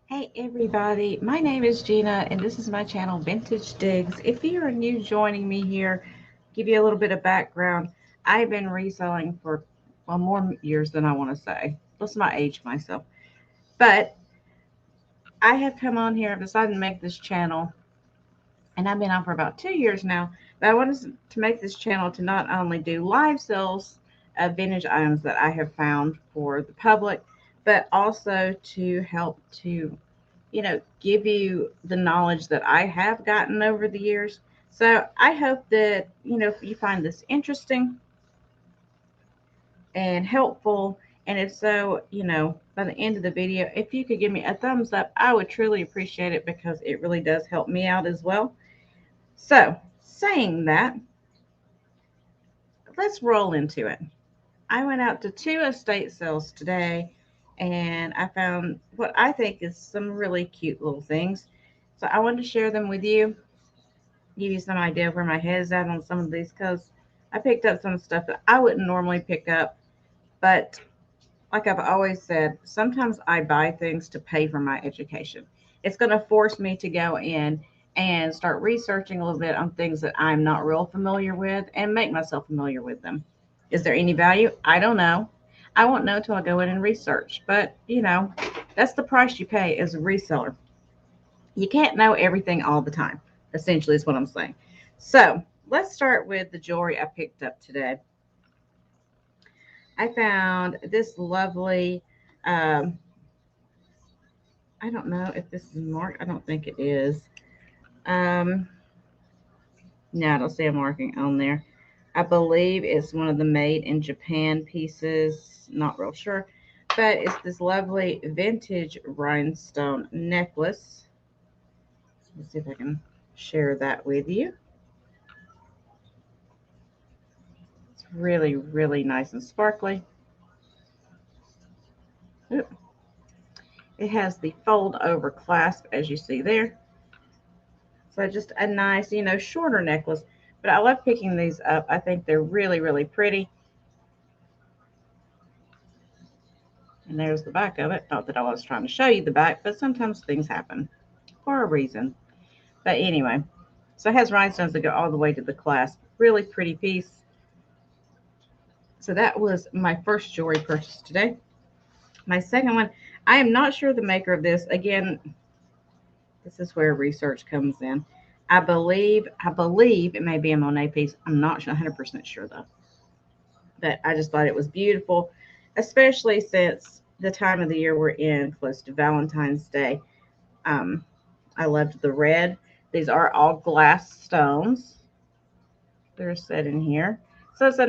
Hey everybody, my name is Gina and this is my channel Vintage Digs. If you're new joining me here, give you a little bit of background. I've been reselling for more years than I want to say. Let's not age myself. But I have come on here, I've decided to make this channel and I've been on for about 2 years now. But I wanted to make this channel to not only do live sales of vintage items that I have found for the public, but also to help to give you the knowledge that I have gotten over the years. So I hope that, if you find this interesting and helpful, and if so, by the end of the video, if you could give me a thumbs up, I would truly appreciate it because it really does help me out as well. So, saying that, let's roll into it. I went out to two estate sales today and I found what I think is some really cute little things. So I wanted to share them with you, give you some idea of where my head's at on some of these because I picked up some stuff that I wouldn't normally pick up. But like I've always said, sometimes I buy things to pay for my education. It's going to force me to go in and start researching a little bit on things that I'm not real familiar with and make myself familiar with them. Is there any value? I don't know. I won't know till I go in and research. But, that's the price you pay as a reseller. You can't know everything all the time, essentially, is what I'm saying. So let's start with the jewelry I picked up today. I found this lovely, um, I don't know if this is marked. I don't think it is. Um, no, I don't see a marking on there. I believe it's one of the made in Japan pieces. Not real sure. But it's this lovely vintage rhinestone necklace. Let's see if I can share that with you. It's really, really nice and sparkly. Oop. It has the fold over clasp as you see there. So just a nice, shorter necklace. But I love picking these up. I think they're really, really pretty. And there's the back of it. Not that I was trying to show you the back, but sometimes things happen for a reason. But anyway, so it has rhinestones that go all the way to the clasp. Really pretty piece. So that was my first jewelry purchase today. My second one, I am not sure the maker of this. Again, this is where research comes in. I believe it may be a Monet piece. I'm not 100% sure though. But I just thought it was beautiful, especially since the time of the year we're in, close to Valentine's Day. Um, I loved the red. These are all glass stones. They're set in here. So it's a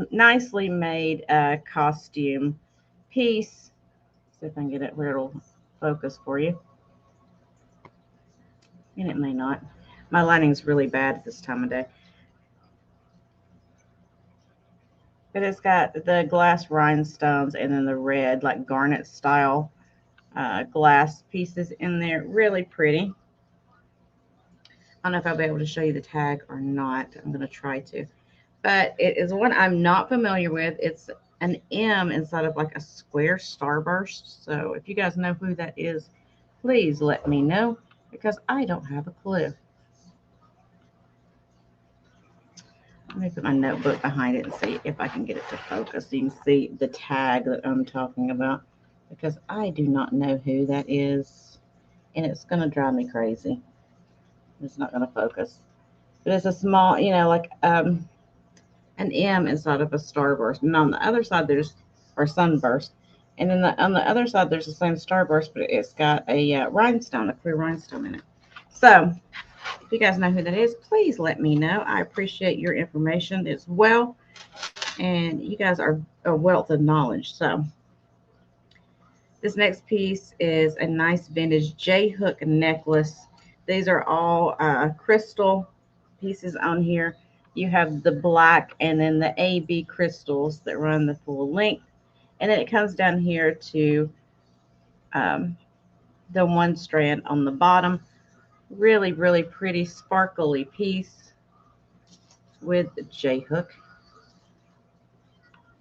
nicely made costume piece. See if I can get it where it'll focus for you. And it may not. My lighting's really bad at this time of day. But it's got the glass rhinestones and then the red, like garnet style glass pieces in there. Really pretty. I don't know if I'll be able to show you the tag or not. I'm going to try to. But it is one I'm not familiar with. It's an M inside of like a square starburst. So if you guys know who that is, please let me know because I don't have a clue. Let me put my notebook behind it and see if I can get it to focus. So you can see the tag that I'm talking about because I do not know who that is. And it's going to drive me crazy. It's not going to focus. But it's a small, like an M inside of a starburst. And on the other side, or sunburst. And then on the other side, there's the same starburst, but it's got a rhinestone, a clear rhinestone in it. So if you guys know who that is, please let me know. I appreciate your information as well. And you guys are a wealth of knowledge. So this next piece is a nice vintage J-hook necklace. These are all crystal pieces on here. You have the black and then the AB crystals that run the full length. And then it comes down here to the one strand on the bottom. Really, really pretty sparkly piece with the J-hook.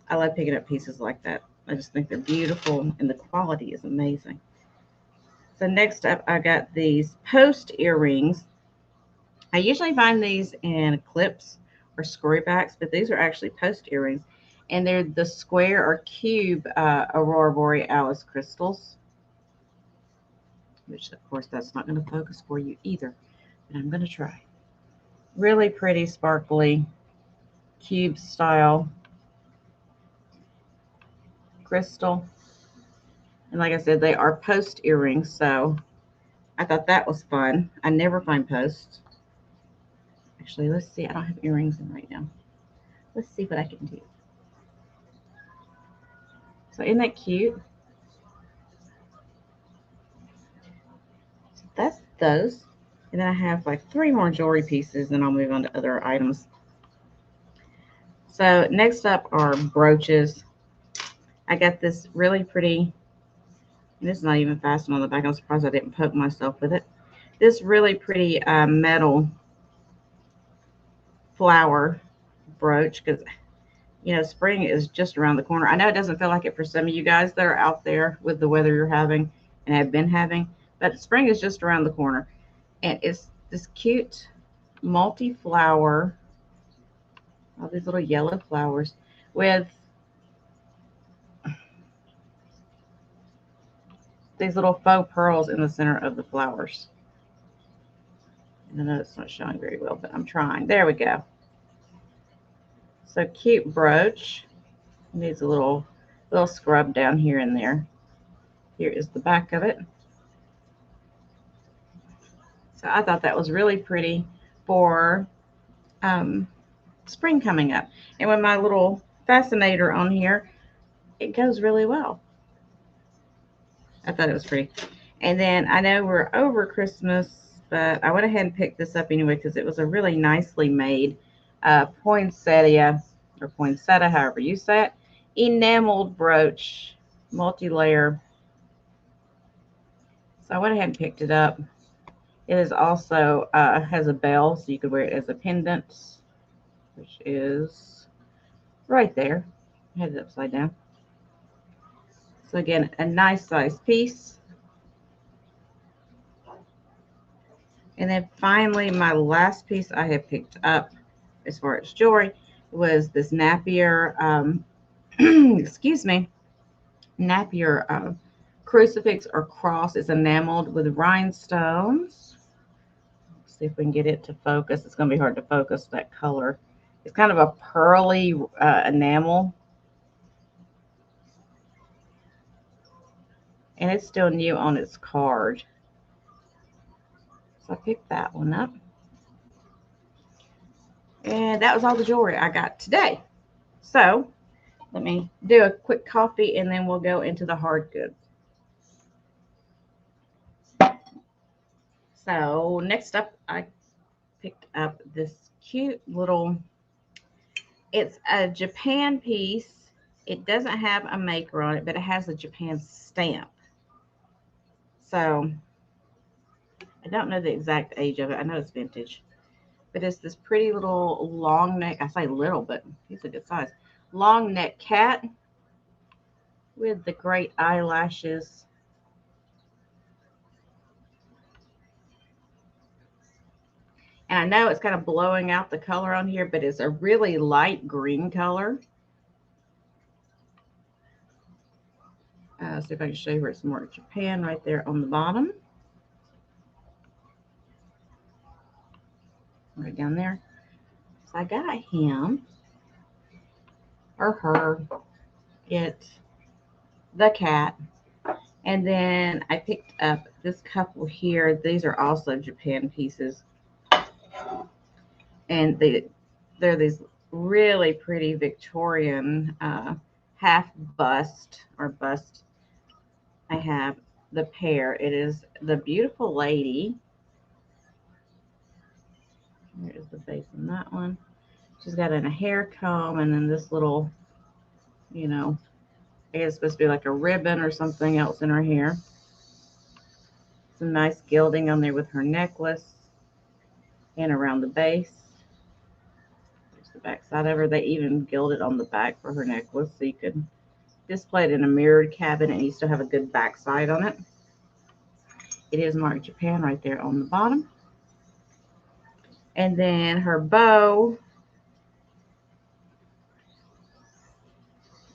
I love picking up pieces like that. I just think they're beautiful and the quality is amazing. So next up, I got these post earrings. I usually find these in clips or screwbacks, but these are actually post earrings. And they're the square or cube Aurora Borealis crystals, which of course that's not going to focus for you either, but I'm going to try. Really pretty, sparkly, cube style crystal. And like I said, they are post earrings, so I thought that was fun. I never find posts. Actually, let's see. I don't have earrings in right now. Let's see what I can do. So isn't that cute? So that's those. And then I have like 3 more jewelry pieces, and I'll move on to other items. So next up are brooches. I got this really pretty, and it's not even fastened on the back. I'm surprised I didn't poke myself with it. This really pretty metal flower brooch, because spring is just around the corner. I know it doesn't feel like it for some of you guys that are out there with the weather you're having and have been having, but spring is just around the corner. And it's this cute multi-flower, all these little yellow flowers with these little faux pearls in the center of the flowers. And I know it's not showing very well, but I'm trying. There we go. So cute brooch. Needs a little scrub down here and there. Here is the back of it. So I thought that was really pretty for spring coming up. And with my little fascinator on here, it goes really well. I thought it was pretty. And then I know we're over Christmas, but I went ahead and picked this up anyway because it was a really nicely made poinsettia, or poinsettia, however you say it, enameled brooch, multi-layer. So I went ahead and picked it up. It is also has a bell, so you could wear it as a pendant, which is right there. I had it upside down. So again, a nice size piece. And then finally, my last piece I have picked up as far as jewelry was this Napier, excuse me, Napier crucifix or cross. It's enameled with rhinestones. Let's see if we can get it to focus. It's going to be hard to focus that color. It's kind of a pearly enamel. And it's still new on its card. So I picked that one up. And that was all the jewelry I got today. So let me do a quick coffee and then we'll go into the hard goods. So next up, I picked up this cute little, it's a Japan piece. It doesn't have a maker on it, but it has a Japan stamp. So I don't know the exact age of it. I know it's vintage. But it's this pretty little long neck. I say little, but he's a good size. Long neck cat with the great eyelashes. And I know it's kind of blowing out the color on here, but it's a really light green color. See if I can show you where it's more Japan right there on the bottom. Right down there. So I got him or her, the cat. And then I picked up this couple here. These are also Japan pieces. And they're these really pretty Victorian half bust or bust. I have the pair. It is the Beautiful Lady. Here is the base on that one. She's got in a hair comb and then this little, I guess it's supposed to be like a ribbon or something else in her hair. Some nice gilding on there with her necklace and around the base. There's the back side of her. They even gilded on the back for her necklace so you could display it in a mirrored cabinet and you still have a good back side on it. It is marked Japan right there on the bottom. And then her bow,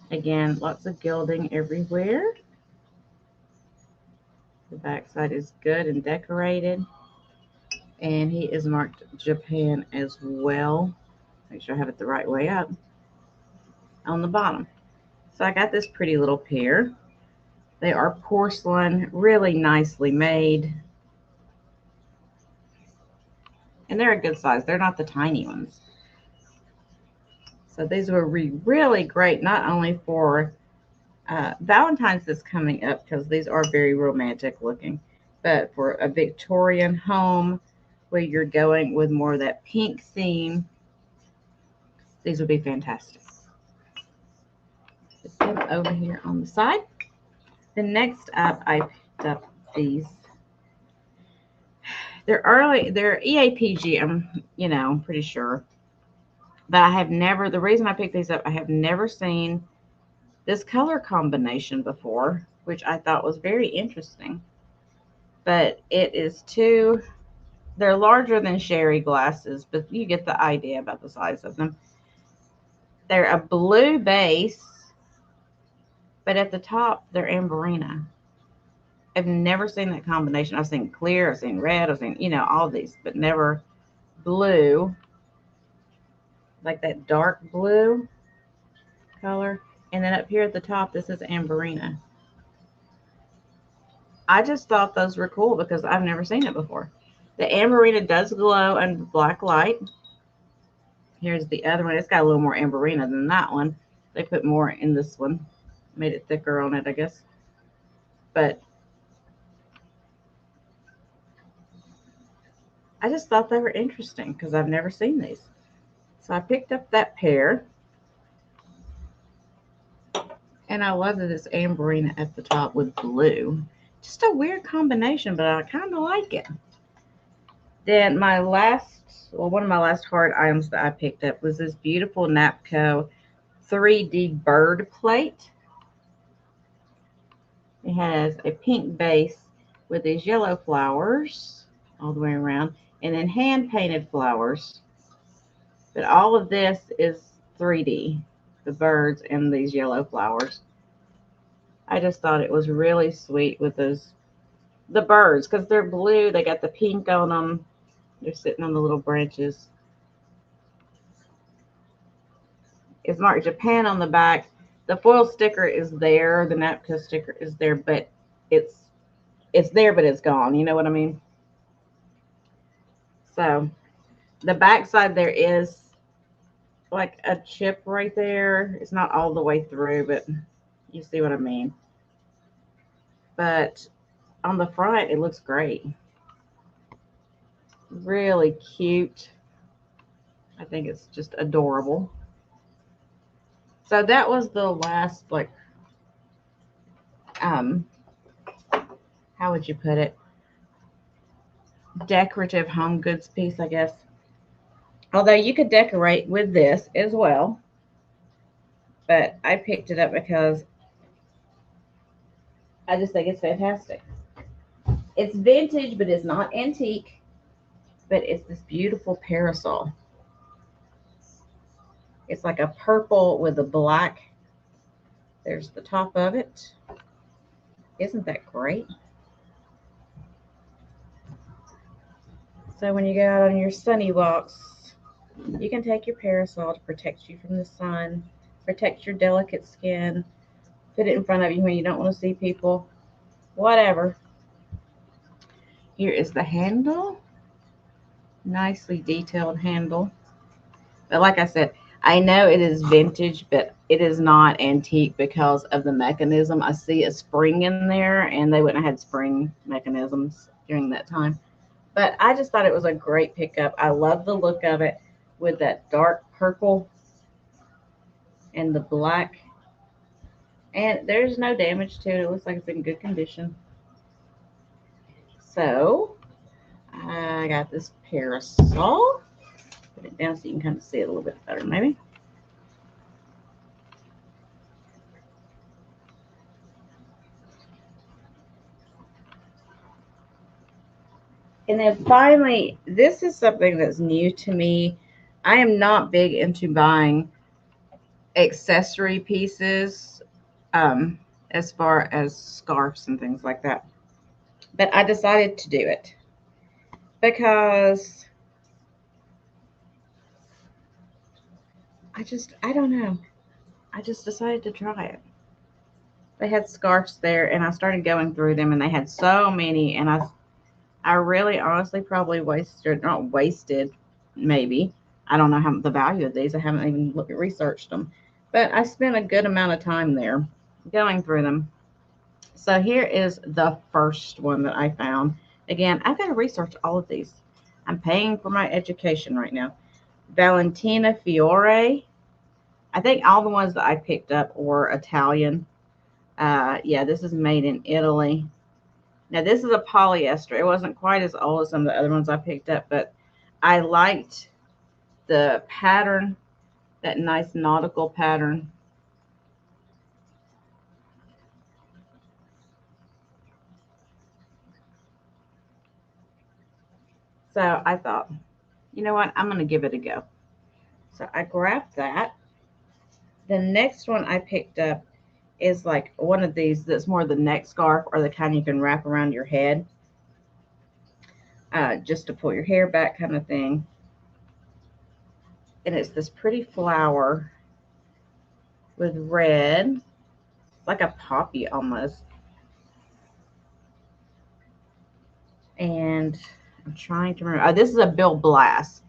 again, lots of gilding everywhere. The backside is good and decorated. And he is marked Japan as well. Make sure I have it the right way up on the bottom. So I got this pretty little pair. They are porcelain, really nicely made. And they're a good size. They're not the tiny ones. So these were really great, not only for Valentine's is coming up because these are very romantic looking, but for a Victorian home where you're going with more of that pink theme, these would be fantastic. Put them over here on the side. Then next up, I picked up these. They're EAPG, I'm pretty sure. But I have never, the reason I picked these up, I have never seen this color combination before, which I thought was very interesting. But it is they're larger than sherry glasses, but you get the idea about the size of them. They're a blue base, but at the top, they're amberina. I've never seen that combination. I've seen clear, I've seen red, I've seen, all these, but never blue, like that dark blue color. And then up here at the top, this is amberina. I just thought those were cool because I've never seen it before. The amberina does glow under black light. Here's the other one. It's got a little more amberina than that one. They put more in this one. Made it thicker on it, I guess. But I just thought they were interesting because I've never seen these. So I picked up that pair. And I love that it's amberina at the top with blue. Just a weird combination, but I kind of like it. Then one of my last hard items that I picked up was this beautiful Napco 3D bird plate. It has a pink base with these yellow flowers all the way around, and then hand-painted flowers. But all of this is 3D, the birds and these yellow flowers. I just thought it was really sweet with the birds, because they're blue. They got the pink on them. They're sitting on the little branches. It's marked Japan on the back. The foil sticker is there. The Napco sticker is there, but it's there, but it's gone. You know what I mean? So the back side, there is like a chip right there. It's not all the way through, but you see what I mean. But on the front, it looks great. Really cute. I think it's just adorable. So that was the last, how would you put it? Decorative home goods piece, I guess. Although you could decorate with this as well. But I picked it up because I just think it's fantastic. It's vintage, but it's not antique. But it's this beautiful parasol. It's like a purple with a black. There's the top of it. Isn't that great? So when you go out on your sunny walks, you can take your parasol to protect you from the sun, protect your delicate skin, put it in front of you when you don't want to see people, whatever. Here is the handle. Nicely detailed handle. But like I said, I know it is vintage, but it is not antique because of the mechanism. I see a spring in there, and they wouldn't have had spring mechanisms during that time. But I just thought it was a great pickup. I love the look of it with that dark purple and the black. And there's no damage to it. It looks like it's in good condition. So I got this parasol. Put it down so you can kind of see it a little bit better, maybe. And then finally, this is something that's new to me. I am not big into buying accessory pieces, um, as far as scarves and things like that. But I decided to do it because I don't know. I just decided to try it. They had scarves there, and I started going through them, and they had so many, and I really honestly probably wasted, not wasted, maybe. I don't know how the value of these. I haven't even researched them, but I spent a good amount of time there going through them. So here is the first one that I found. Again, I've got to research all of these. I'm paying for my education right now. Valentina Fiore. I think all the ones that I picked up were Italian. Yeah, this is made in Italy. Now, this is a polyester. It wasn't quite as old as some of the other ones I picked up, but I liked the pattern, that nice nautical pattern. So I thought, you know what? I'm going to give it a go. So I grabbed that. The next one I picked up is like one of these that's more the neck scarf, or the kind you can wrap around your head, just to pull your hair back kind of thing. And it's this pretty flower with red, like a poppy almost. And I'm trying to remember. Oh, this is a Bill Blass,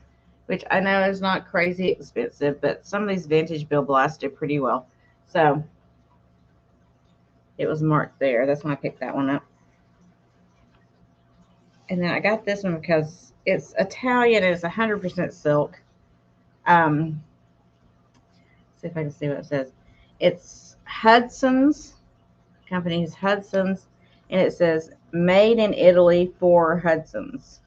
which I know is not crazy expensive, but some of these vintage Bill Blass do pretty well. So it was marked there. That's when I picked that one up. And then I got this one because it's Italian and it's 100% silk. See if I can see what it says. It's Hudson's. Company is Hudson's, and it says made in Italy for Hudson's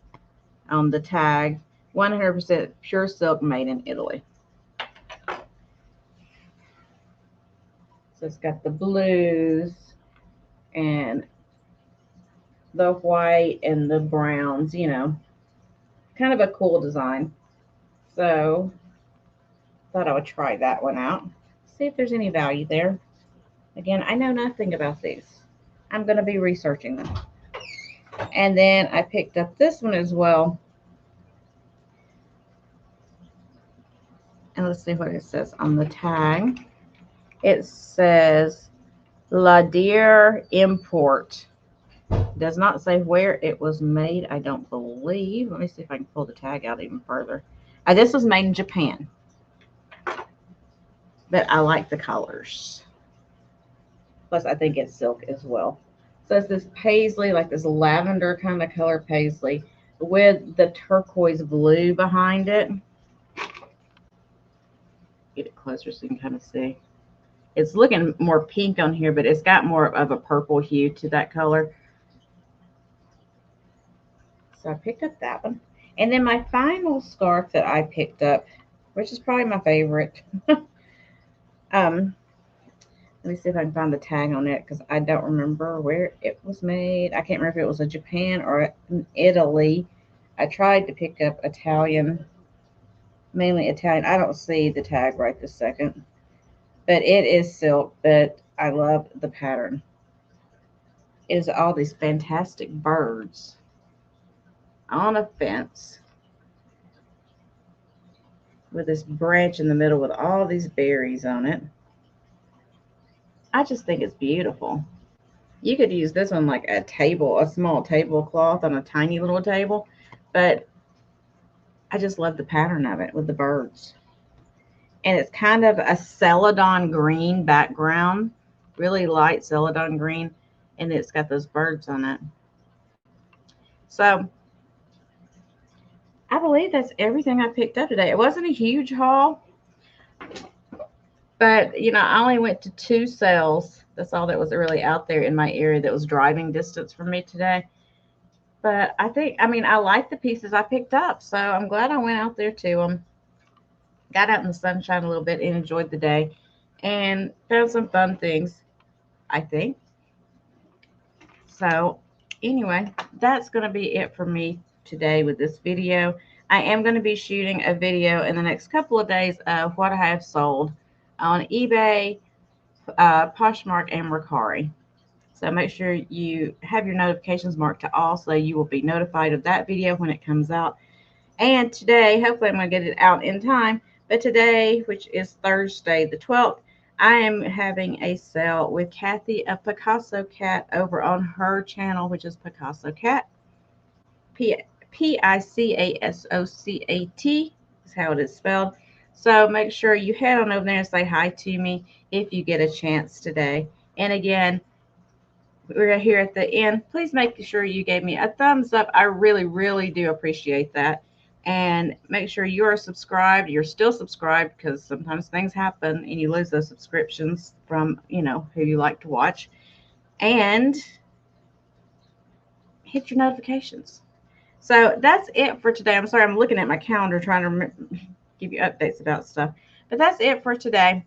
on the tag. 100% pure silk, made in Italy. So it's got the blues and the white and the browns, kind of a cool design. So thought I would try that one out. See if there's any value there. Again, I know nothing about these. I'm going to be researching them. And then I picked up this one as well. And let's see what it says on the tag. It says La Deer Import. Does not say where it was made, I don't believe. Let me see if I can pull the tag out even further. This was made in Japan, but I like the colors. Plus, I think it's silk as well. So it's this paisley, like this lavender kind of color paisley with the turquoise blue behind it. Get it closer so you can kind of see. It's looking more pink on here, but it's got more of a purple hue to that color. So I picked up that one. And then my final scarf that I picked up, which is probably my favorite. Let me see if I can find the tag on it because I don't remember where it was made. I can't remember if it was a Japan or an Italy. I tried to pick up Italian, mainly Italian. I don't see the tag right this second, but it is silk, but I love the pattern. It is all these fantastic birds on a fence with this branch in the middle with all these berries on it. I just think it's beautiful. You could use this one like a table, a small tablecloth on a tiny little table, but I just love the pattern of it with the birds. And it's kind of a celadon green background, really light celadon green, and it's got those birds on it. So I believe that's everything I picked up today. It wasn't a huge haul, but I only went to 2 sales. That's all that was really out there in my area that was driving distance for me today. But I like the pieces I picked up, so I'm glad I went out there to them. Got out in the sunshine a little bit and enjoyed the day and found some fun things, I think. So, anyway, that's going to be it for me today with this video. I am going to be shooting a video in the next couple of days of what I have sold on eBay, Poshmark, and Mercari. So make sure you have your notifications marked to all so you will be notified of that video when it comes out. And today, hopefully I'm going to get it out in time, but today, which is Thursday the 12th, I am having a sale with Kathy of Picasocat over on her channel, which is Picasocat. Picasocat is how it is spelled. So make sure you head on over there and say hi to me if you get a chance today. And again, we're here at the end. Please make sure you gave me a thumbs up. I really, really do appreciate that. And make sure you are subscribed. You're still subscribed because sometimes things happen and you lose those subscriptions from, who you like to watch. And hit your notifications. So that's it for today. I'm sorry, I'm looking at my calendar trying to give you updates about stuff. But that's it for today.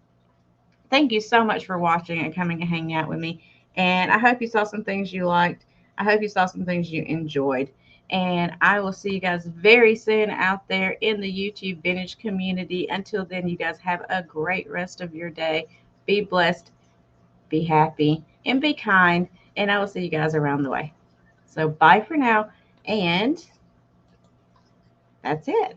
Thank you so much for watching and coming and hanging out with me. And I hope you saw some things you liked. I hope you saw some things you enjoyed. And I will see you guys very soon out there in the YouTube vintage community. Until then, you guys have a great rest of your day. Be blessed, be happy, and be kind. And I will see you guys around the way. So bye for now. And that's it.